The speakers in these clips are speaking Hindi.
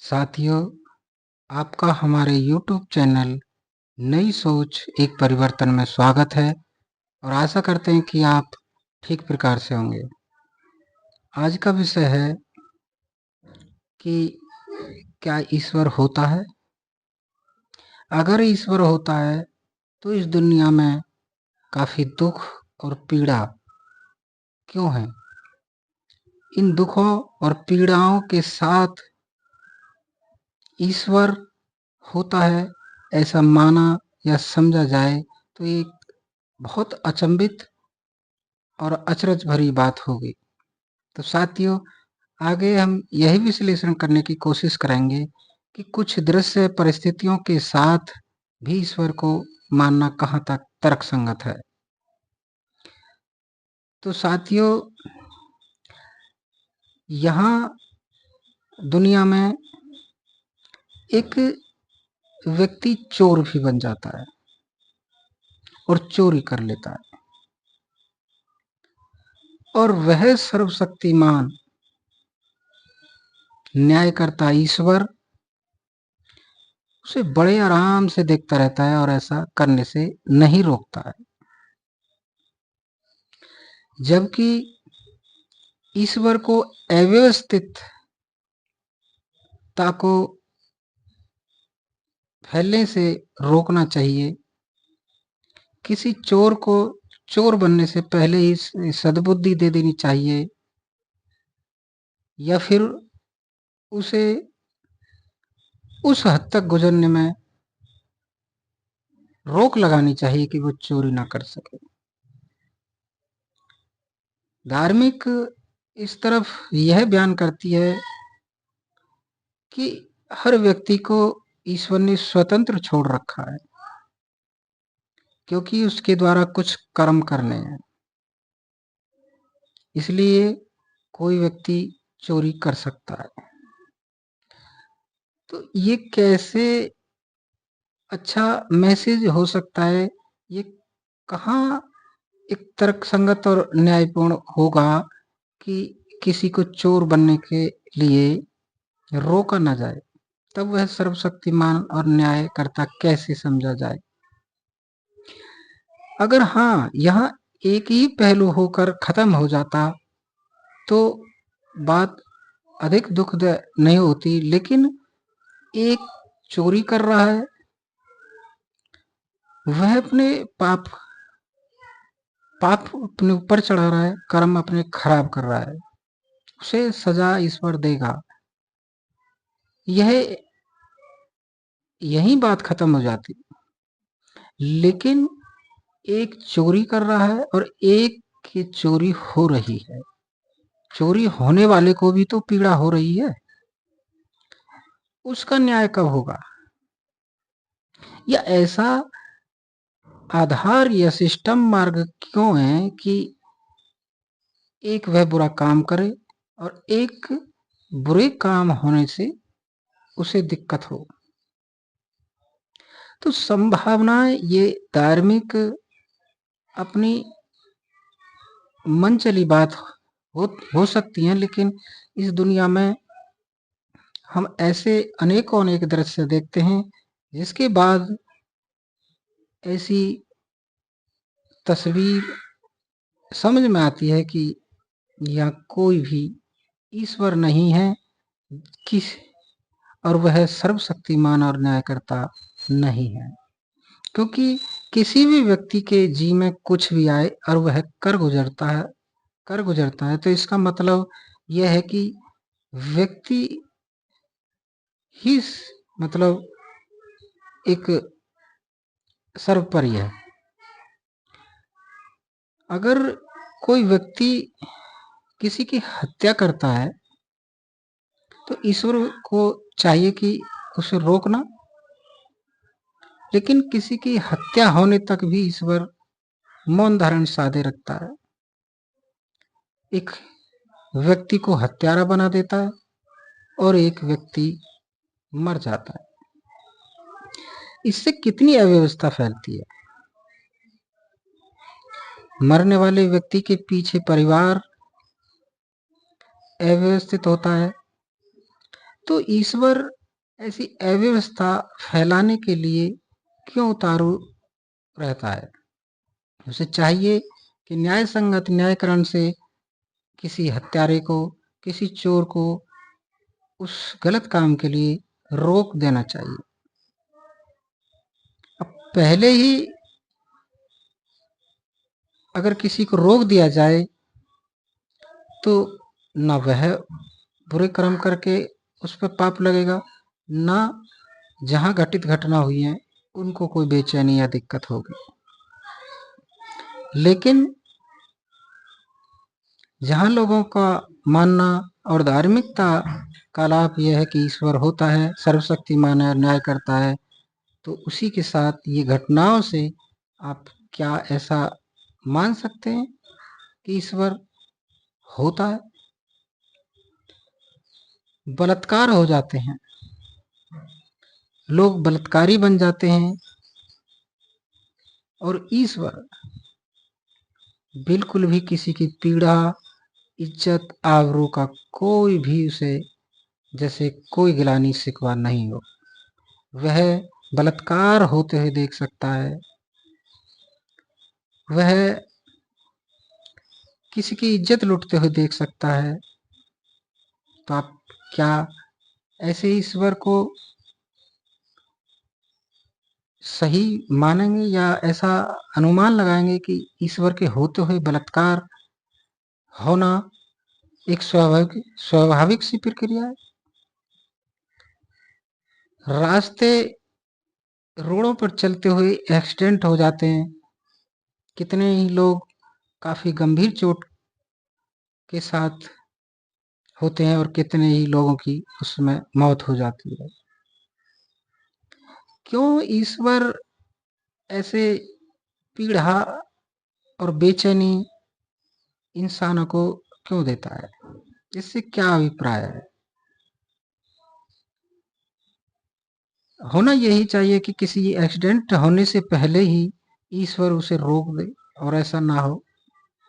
साथियों, आपका हमारे YouTube चैनल नई सोच एक परिवर्तन में स्वागत है और आशा करते हैं कि आप ठीक प्रकार से होंगे। आज का विषय है कि क्या ईश्वर होता है? अगर ईश्वर होता है तो इस दुनिया में काफ़ी दुख और पीड़ा क्यों है? इन दुखों और पीड़ाओं के साथ ईश्वर होता है ऐसा माना या समझा जाए तो ये बहुत अचंभित और अचरज भरी बात होगी। तो साथियों, आगे हम यही विश्लेषण करने की कोशिश करेंगे कि कुछ दृश्य परिस्थितियों के साथ भी ईश्वर को मानना कहाँ तक तर्कसंगत है। तो साथियों, यहाँ दुनिया में एक व्यक्ति चोर भी बन जाता है और चोरी कर लेता है, और वह सर्वशक्तिमान न्यायकर्ता ईश्वर उसे बड़े आराम से देखता रहता है और ऐसा करने से नहीं रोकता है। जबकि ईश्वर को अव्यवस्थितता को फैलने से रोकना चाहिए। किसी चोर को चोर बनने से पहले ही सद्बुद्धि दे देनी चाहिए, या फिर उसे उस हद तक गुजरने में रोक लगानी चाहिए कि वो चोरी ना कर सके। धार्मिक इस तरफ यह बयान करती है कि हर व्यक्ति को ईश्वर ने स्वतंत्र छोड़ रखा है, क्योंकि उसके द्वारा कुछ कर्म करने हैं, इसलिए कोई व्यक्ति चोरी कर सकता है। तो ये कैसे अच्छा मैसेज हो सकता है? ये कहाँ एक तर्कसंगत और न्यायपूर्ण होगा कि किसी को चोर बनने के लिए रोका ना जाए? तब वह सर्वशक्तिमान और न्यायकर्ता कैसे समझा जाए? अगर हाँ, यहाँ एक ही पहलू होकर खत्म हो जाता तो बात अधिक दुखद नहीं होती, लेकिन एक चोरी कर रहा है, वह अपने पाप अपने ऊपर चढ़ा रहा है, कर्म अपने खराब कर रहा है, उसे सजा ईश्वर देगा। यह यही बात खत्म हो जाती। लेकिन एक चोरी कर रहा है और एक की चोरी हो रही है, चोरी होने वाले को भी तो पीड़ा हो रही है, उसका न्याय कब होगा? या ऐसा आधार या सिस्टम मार्ग क्यों है कि एक वह बुरा काम करे और एक बुरे काम होने से उसे दिक्कत हो? तो संभावनाएं ये धार्मिक अपनी मन चली बात हो सकती हैं, लेकिन इस दुनिया में हम ऐसे अनेकों अनेक दृश्य देखते हैं जिसके बाद ऐसी तस्वीर समझ में आती है कि यह कोई भी ईश्वर नहीं है, किस और वह सर्वशक्तिमान और न्यायकर्ता नहीं है। क्योंकि किसी भी व्यक्ति के जी में कुछ भी आए और वह कर गुजरता है तो इसका मतलब यह है कि व्यक्ति ही मतलब एक सर्वोपरि है। अगर कोई व्यक्ति किसी की हत्या करता है तो ईश्वर को चाहिए कि उसे रोकना, लेकिन किसी की हत्या होने तक भी ईश्वर मौन धारण साधे रखता है, एक व्यक्ति को हत्यारा बना देता है और एक व्यक्ति मर जाता है। इससे कितनी अव्यवस्था फैलती है। मरने वाले व्यक्ति के पीछे परिवार अव्यवस्थित होता है, तो ईश्वर ऐसी अव्यवस्था फैलाने के लिए क्यों उतारू रहता है? उसे चाहिए कि न्याय संगत न्यायकरण से किसी हत्यारे को, किसी चोर को उस गलत काम के लिए रोक देना चाहिए। अब पहले ही अगर किसी को रोक दिया जाए तो ना वह बुरे कर्म करके उस पर पाप लगेगा, ना जहाँ घटित घटना हुई है उनको कोई बेचैनी या दिक्कत होगी। लेकिन जहाँ लोगों का मानना और धार्मिकता का लाभ यह है कि ईश्वर होता है, सर्वशक्तिमान है और न्याय करता है, तो उसी के साथ ये घटनाओं से आप क्या ऐसा मान सकते हैं कि ईश्वर होता है? बलात्कार हो जाते हैं, लोग बलात्कारी बन जाते हैं और ईश्वर बिल्कुल भी किसी की पीड़ा, इज्जत, आबरू का कोई भी उसे जैसे कोई गिलानी शिकवा नहीं हो। वह बलात्कार होते हुए देख सकता है, वह किसी की इज्जत लूटते हुए देख सकता है। तो आप क्या ऐसे ईश्वर को सही मानेंगे या ऐसा अनुमान लगाएंगे कि ईश्वर के होते हुए बलात्कार होना एक स्वाभाविक सी प्रक्रिया है? रास्ते रोडों पर चलते हुए एक्सीडेंट हो जाते हैं, कितने ही लोग काफी गंभीर चोट के साथ होते हैं और कितने ही लोगों की उसमें मौत हो जाती है। क्यों ईश्वर ऐसे पीड़ा और बेचैनी इंसानों को क्यों देता है? इससे क्या अभिप्राय है? होना यही चाहिए कि किसी एक्सीडेंट होने से पहले ही ईश्वर उसे रोक दे और ऐसा ना हो।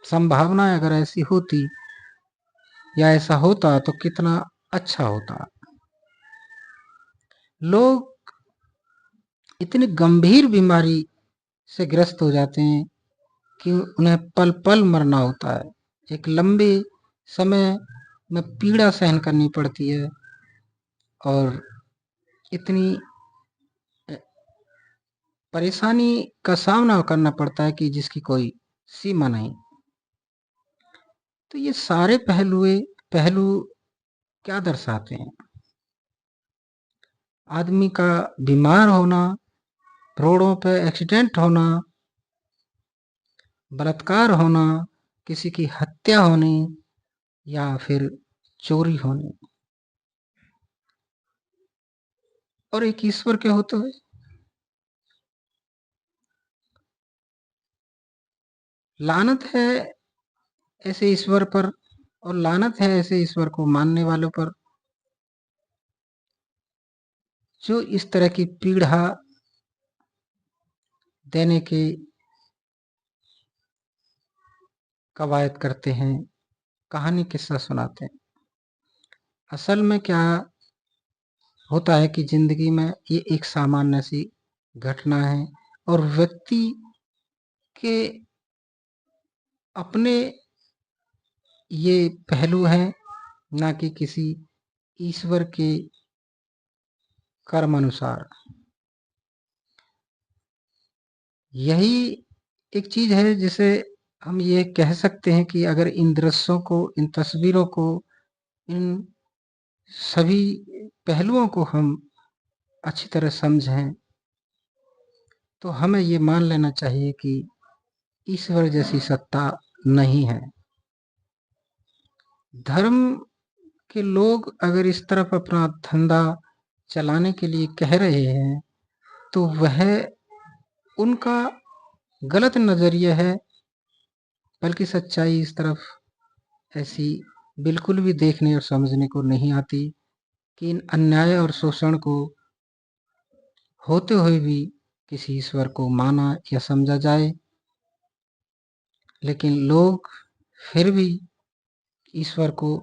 संभावना अगर ऐसी होती या ऐसा होता तो कितना अच्छा होता। लोग इतनी गंभीर बीमारी से ग्रस्त हो जाते हैं कि उन्हें पल पल मरना होता है, एक लंबे समय में पीड़ा सहन करनी पड़ती है और इतनी परेशानी का सामना करना पड़ता है कि जिसकी कोई सीमा नहीं। तो ये सारे पहलू क्या दर्शाते हैं? आदमी का बीमार होना, रोडों पे एक्सीडेंट होना, बलात्कार होना, किसी की हत्या होनी या फिर चोरी होनी, और एक ईश्वर के होते हुए लानत है ऐसे ईश्वर पर, और लानत है ऐसे ईश्वर को मानने वालों पर जो इस तरह की पीड़ा देने के कवायद करते हैं, कहानी किस्सा सुनाते हैं। असल में क्या होता है कि जिंदगी में ये एक सामान्य सी घटना है और व्यक्ति के अपने ये पहलू हैं, ना कि किसी ईश्वर के कर्म अनुसार। यही एक चीज है जिसे हम ये कह सकते हैं कि अगर इन दृश्यों को, इन तस्वीरों को, इन सभी पहलुओं को हम अच्छी तरह समझें तो हमें ये मान लेना चाहिए कि ईश्वर जैसी सत्ता नहीं है। धर्म के लोग अगर इस तरफ अपना धंधा चलाने के लिए कह रहे हैं तो वह उनका गलत नजरिया है, बल्कि सच्चाई इस तरफ ऐसी बिल्कुल भी देखने और समझने को नहीं आती कि इन अन्याय और शोषण को होते हुए भी किसी ईश्वर को माना या समझा जाए। लेकिन लोग फिर भी ईश्वर को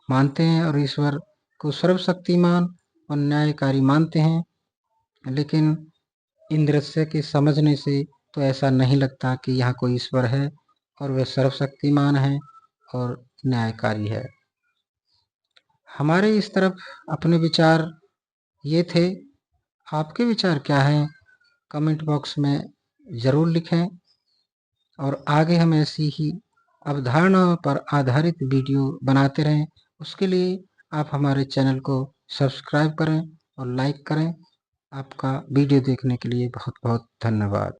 मानते हैं और ईश्वर को सर्वशक्तिमान और न्यायकारी मानते हैं, लेकिन इन दृश्य के समझने से तो ऐसा नहीं लगता कि यहाँ कोई ईश्वर है और वह सर्वशक्तिमान है और न्यायकारी है। हमारे इस तरफ अपने विचार ये थे। आपके विचार क्या हैं? कमेंट बॉक्स में ज़रूर लिखें और आगे हम ऐसी ही अवधारणाओं पर आधारित वीडियो बनाते रहें। उसके लिए आप हमारे चैनल को सब्सक्राइब करें और लाइक करें। आपका वीडियो देखने के लिए बहुत बहुत धन्यवाद।